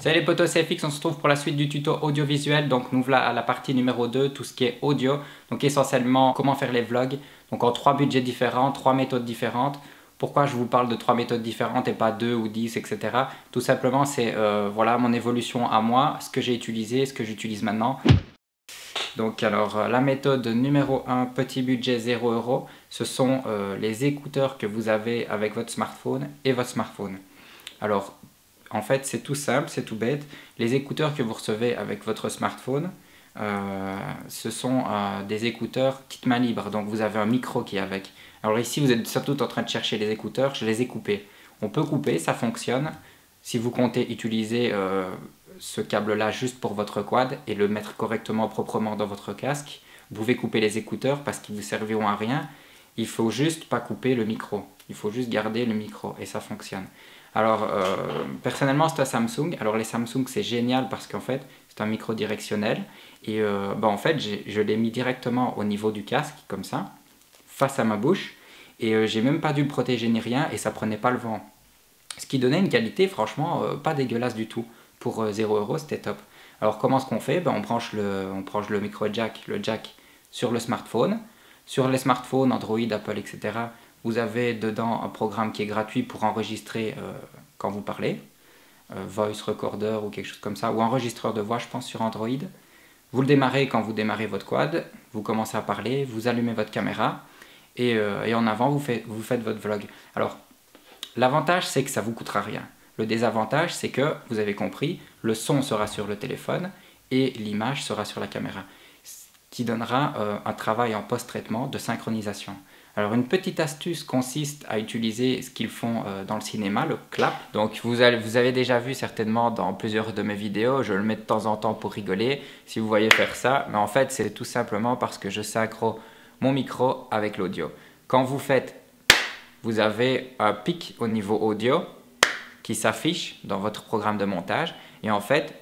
Salut les potos, c'est FX, on se retrouve pour la suite du tuto audiovisuel. Donc nous voilà à la partie numéro 2, tout ce qui est audio. Donc essentiellement comment faire les vlogs. Donc en 3 budgets différents, 3 méthodes différentes. Pourquoi je vous parle de 3 méthodes différentes et pas 2 ou 10, etc. Tout simplement c'est voilà mon évolution à moi, ce que j'ai utilisé, ce que j'utilise maintenant. Donc alors la méthode numéro 1, petit budget 0 €, ce sont les écouteurs que vous avez avec votre smartphone et votre smartphone. Alors en fait, c'est tout simple, c'est tout bête. Les écouteurs que vous recevez avec votre smartphone, ce sont des écouteurs kit main libre. Donc vous avez un micro qui est avec. Alors ici, vous êtes surtout en train de chercher les écouteurs. Je les ai coupés. On peut couper, ça fonctionne. Si vous comptez utiliser ce câble-là juste pour votre quad et le mettre correctement, proprement dans votre casque, vous pouvez couper les écouteurs parce qu'ils vous serviront à rien. Il faut juste pas couper le micro. Il faut juste garder le micro et ça fonctionne. Alors, personnellement, c'est un Samsung. Alors, les Samsung, c'est génial parce qu'en fait, c'est un micro directionnel. Et en fait, je l'ai mis directement au niveau du casque, comme ça, face à ma bouche. Et j'ai même pas dû le protéger ni rien et ça prenait pas le vent. Ce qui donnait une qualité, franchement, pas dégueulasse du tout. Pour 0 €, c'était top. Alors, comment est-ce qu'on fait? On branche le micro jack, sur le smartphone. Sur les smartphones, Android, Apple, etc., vous avez dedans un programme qui est gratuit pour enregistrer quand vous parlez, Voice Recorder ou quelque chose comme ça, ou enregistreur de voix, je pense, sur Android. Vous le démarrez quand vous démarrez votre quad, vous commencez à parler, vous allumez votre caméra, et en avant, vous faites votre vlog. Alors, l'avantage, c'est que ça ne vous coûtera rien. Le désavantage, c'est que, vous avez compris, le son sera sur le téléphone et l'image sera sur la caméra, ce qui donnera un travail en post-traitement de synchronisation. Alors une petite astuce consiste à utiliser ce qu'ils font dans le cinéma, le clap. Donc vous avez déjà vu certainement dans plusieurs de mes vidéos, je le mets de temps en temps pour rigoler, si vous voyez faire ça. Mais en fait c'est tout simplement parce que je synchro mon micro avec l'audio. Quand vous faites, vous avez un pic au niveau audio qui s'affiche dans votre programme de montage. Et en fait,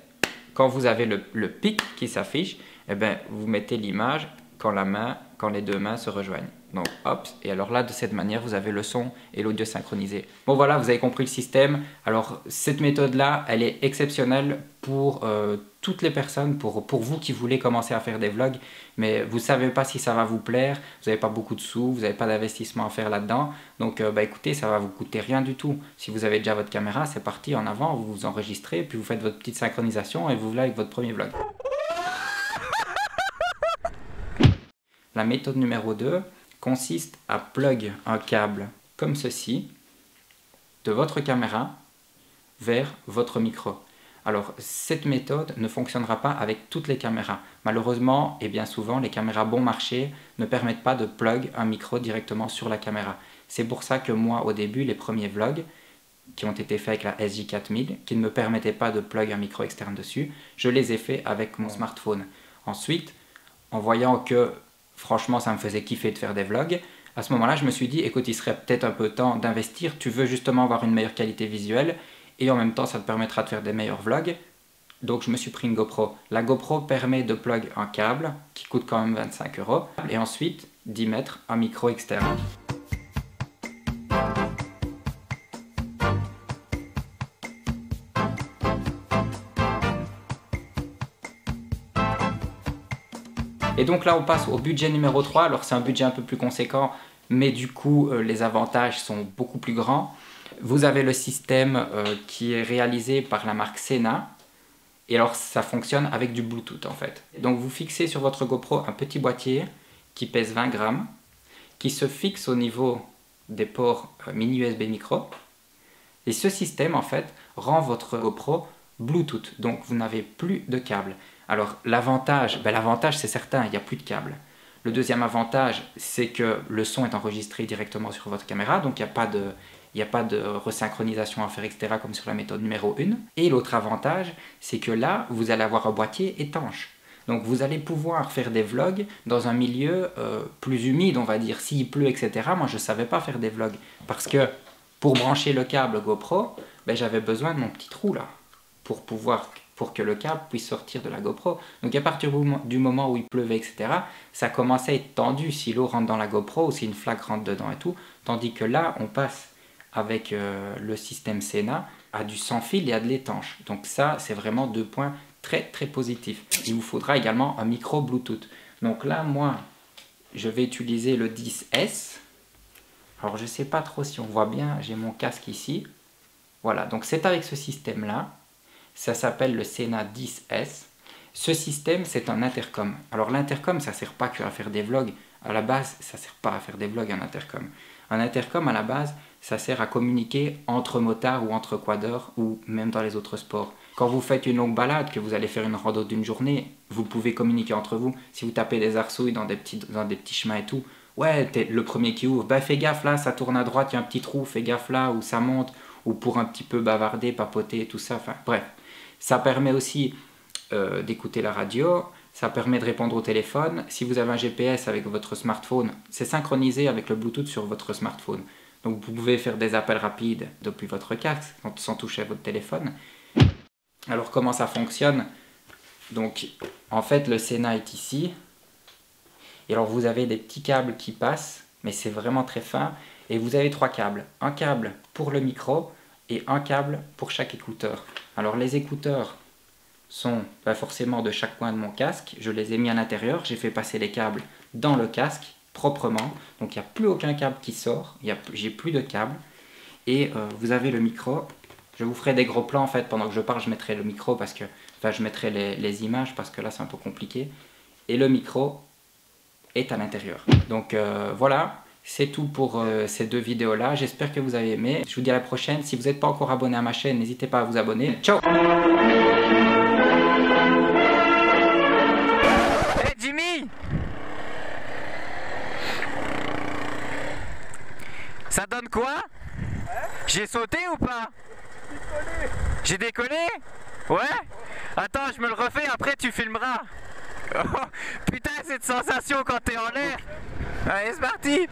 quand vous avez le pic qui s'affiche, eh bien, vous mettez l'image quand les deux mains se rejoignent. Donc hop, et alors là de cette manière vous avez le son et l'audio synchronisé. Bon voilà, vous avez compris le système. Alors cette méthode là, elle est exceptionnelle pour toutes les personnes, pour vous qui voulez commencer à faire des vlogs, mais vous ne savez pas si ça va vous plaire, vous n'avez pas beaucoup de sous, vous n'avez pas d'investissement à faire là-dedans, donc écoutez, ça va vous coûter rien du tout. Si vous avez déjà votre caméra, c'est parti, en avant, vous vous enregistrez, puis vous faites votre petite synchronisation et vous voilà avec votre premier vlog. La méthode numéro 2 consiste à plug un câble comme ceci de votre caméra vers votre micro. Alors cette méthode ne fonctionnera pas avec toutes les caméras. Malheureusement et bien souvent les caméras bon marché ne permettent pas de plug un micro directement sur la caméra. C'est pour ça que moi au début les premiers vlogs qui ont été faits avec la SJ4000 qui ne me permettaient pas de plug un micro externe dessus, je les ai faits avec mon smartphone. Ensuite, en voyant que franchement ça me faisait kiffer de faire des vlogs, à ce moment-là je me suis dit écoute il serait peut-être un peu temps d'investir, tu veux justement avoir une meilleure qualité visuelle et en même temps ça te permettra de faire des meilleurs vlogs, donc je me suis pris une GoPro. La GoPro permet de plug un câble qui coûte quand même 25 € et ensuite d'y mettre un micro externe. Et donc là on passe au budget numéro 3, alors c'est un budget un peu plus conséquent, mais du coup les avantages sont beaucoup plus grands. Vous avez le système qui est réalisé par la marque Sena, et alors ça fonctionne avec du Bluetooth en fait. Donc vous fixez sur votre GoPro un petit boîtier qui pèse 20 grammes, qui se fixe au niveau des ports mini USB micro, et ce système en fait rend votre GoPro Bluetooth, donc vous n'avez plus de câble. Alors l'avantage, l'avantage c'est certain, il n'y a plus de câble. Le deuxième avantage, c'est que le son est enregistré directement sur votre caméra, donc il n'y a pas de resynchronisation à faire, etc. comme sur la méthode numéro 1. Et l'autre avantage, c'est que là, vous allez avoir un boîtier étanche. Donc vous allez pouvoir faire des vlogs dans un milieu plus humide, on va dire, s'il pleut, etc. Moi je ne savais pas faire des vlogs, parce que pour brancher le câble GoPro, j'avais besoin de mon petit trou là, pour que le câble puisse sortir de la GoPro. Donc à partir du moment où il pleuvait, etc., ça commençait à être tendu si l'eau rentre dans la GoPro ou si une flaque rentre dedans et tout. Tandis que là, on passe avec le système Sena a du sans fil et a de l'étanche. Donc ça, c'est vraiment 2 points très très positifs. Il vous faudra également un micro Bluetooth. Donc là, moi, je vais utiliser le 10S. Alors je ne sais pas trop si on voit bien, j'ai mon casque ici. Voilà, donc c'est avec ce système-là. Ça s'appelle le Sena 10S. Ce système, c'est un intercom. Alors l'intercom, ça ne sert pas que à faire des vlogs. À la base, ça ne sert pas à faire des vlogs, un intercom. Un intercom, à la base, ça sert à communiquer entre motards ou entre quadeurs ou même dans les autres sports. Quand vous faites une longue balade, que vous allez faire une rando d'une journée, vous pouvez communiquer entre vous. Si vous tapez des arsouilles dans des petits chemins et tout, ouais, t'es le premier qui ouvre, bah fais gaffe là, ça tourne à droite, il y a un petit trou, fais gaffe là, ou ça monte, ou pour un petit peu bavarder, papoter, tout ça, enfin bref. Ça permet aussi d'écouter la radio, ça permet de répondre au téléphone. Si vous avez un GPS avec votre smartphone, c'est synchronisé avec le Bluetooth sur votre smartphone. Donc vous pouvez faire des appels rapides depuis votre casque sans toucher à votre téléphone. Alors comment ça fonctionne? Donc en fait le Sena est ici. Et alors vous avez des petits câbles qui passent, mais c'est vraiment très fin. Et vous avez 3 câbles. Un câble pour le micro et un câble pour chaque écouteur. Alors les écouteurs sont pas forcément de chaque coin de mon casque. Je les ai mis à l'intérieur. J'ai fait passer les câbles dans le casque proprement. Donc il n'y a plus aucun câble qui sort. J'ai plus de câbles. Et vous avez le micro. Je vous ferai des gros plans en fait. Pendant que je parle, je mettrai le micro parce que... Enfin, je mettrai les images parce que là c'est un peu compliqué. Et le micro est à l'intérieur. Donc voilà, c'est tout pour ces 2 vidéos là. J'espère que vous avez aimé. Je vous dis à la prochaine. Si vous n'êtes pas encore abonné à ma chaîne, n'hésitez pas à vous abonner. Ciao. Hey Jimmy, ça donne quoi? J'ai sauté ou pas? J'ai décollé? Ouais? Attends, je me le refais, après tu filmeras. Oh, putain, cette sensation quand t'es en l'air. Allez, c'est parti.